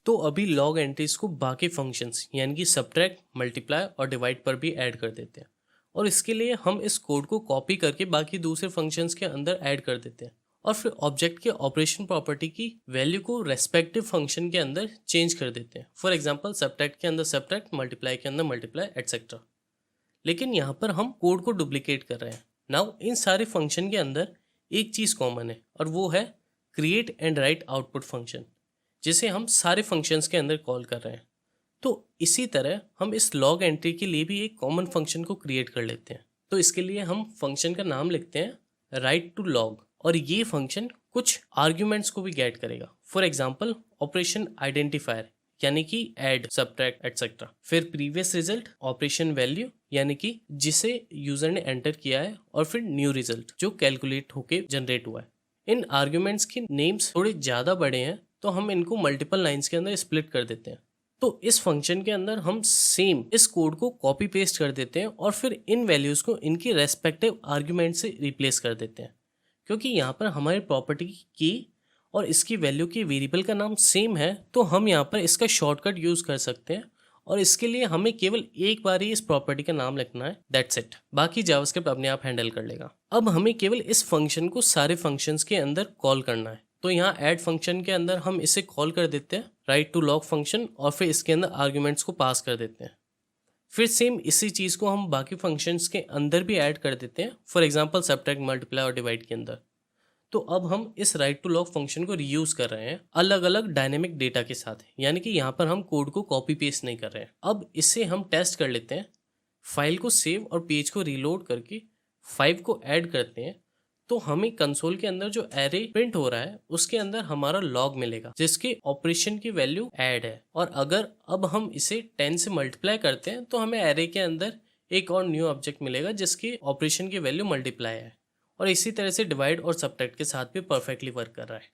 तो अभी log entries को बाकी फंक्शंस यानी कि सब्ट्रैक्ट, मल्टीप्लाई और डिवाइड पर भी ऐड कर देते हैं। और इसके लिए हम इस कोड को कॉपी करके बाकी दूसरे फंक्शंस के अंदर ऐड कर देते हैं और फिर ऑब्जेक्ट के ऑपरेशन प्रॉपर्टी की वैल्यू को रेस्पेक्टिव फंक्शन के अंदर चेंज कर देते हैं। फॉर एग्जांपल सब्ट्रैक्ट के अंदर सब्ट्रैक्ट, मल्टीप्लाई के अंदर मल्टीप्लाई एटसेट्रा। लेकिन यहाँ पर हम कोड को डुप्लीकेट कर रहे हैं। नाउ इन सारे फंक्शन के अंदर एक चीज़ कॉमन है और वो है create and right output function, जिसे हम सारे फंक्शंस के अंदर कॉल कर रहे हैं। तो इसी तरह हम इस लॉग एंट्री के लिए भी एक कॉमन फंक्शन को क्रिएट कर लेते हैं। तो इसके लिए हम फंक्शन का नाम लिखते हैं राइट टू लॉग और ये फंक्शन कुछ आर्ग्यूमेंट्स को भी गेट करेगा। फॉर एग्जांपल ऑपरेशन आइडेंटिफायर यानी कि ऐड, सब्ट्रैक्ट एटसेट्रा, फिर प्रीवियस रिजल्ट, ऑपरेशन वैल्यू यानी कि जिसे यूजर ने एंटर किया है, और फिर न्यू रिजल्ट जो कैलकुलेट होके जनरेट हुआ है। इन आर्ग्यूमेंट्स की नेम्स थोड़े ज़्यादा बड़े हैं तो हम इनको मल्टीपल लाइंस के अंदर स्प्लिट कर देते हैं। तो इस फंक्शन के अंदर हम सेम इस कोड को कॉपी पेस्ट कर देते हैं और फिर इन वैल्यूज़ को इनकी रेस्पेक्टिव आर्ग्यूमेंट से रिप्लेस कर देते हैं। क्योंकि यहाँ पर हमारी प्रॉपर्टी की और इसकी वैल्यू की वेरिएबल का नाम सेम है तो हम यहाँ पर इसका शॉर्टकट यूज़ कर सकते हैं और इसके लिए हमें केवल एक बार ही इस प्रॉपर्टी का नाम लिखना है, दैट्स इट। बाकी जावास्क्रिप्ट अपने आप हैंडल कर लेगा। अब हमें केवल इस फंक्शन को सारे फंक्शंस के अंदर कॉल करना है। तो यहाँ ऐड फंक्शन के अंदर हम इसे कॉल कर देते हैं राइट टू लॉग फंक्शन और फिर इसके अंदर आर्ग्यूमेंट्स को पास कर देते हैं। फिर सेम इसी चीज़ को हम बाकी फंक्शंस के अंदर भी ऐड कर देते हैं, फॉर एग्जांपल सब्ट्रैक्ट, मल्टीप्लाई और डिवाइड के अंदर। तो अब हम इस राइट टू लॉग फंक्शन को रीयूज कर रहे हैं अलग अलग डायनेमिक डेटा के साथ, यानी कि यहाँ पर हम कोड को कॉपी पेस्ट नहीं कर रहे हैं। अब इससे हम टेस्ट कर लेते हैं। फाइल को सेव और पेज को रीलोड करके 5 को ऐड करते हैं तो हमें कंसोल के अंदर जो एरे प्रिंट हो रहा है उसके अंदर हमारा लॉग मिलेगा जिसके ऑपरेशन की वैल्यू ऐड है। और अगर अब हम इसे 10 से मल्टीप्लाई करते हैं तो हमें एरे के अंदर एक और न्यू ऑब्जेक्ट मिलेगा जिसकी ऑपरेशन की वैल्यू मल्टीप्लाई है। और इसी तरह से डिवाइड और सब्ट्रैक्ट के साथ भी परफेक्टली वर्क कर रहा है।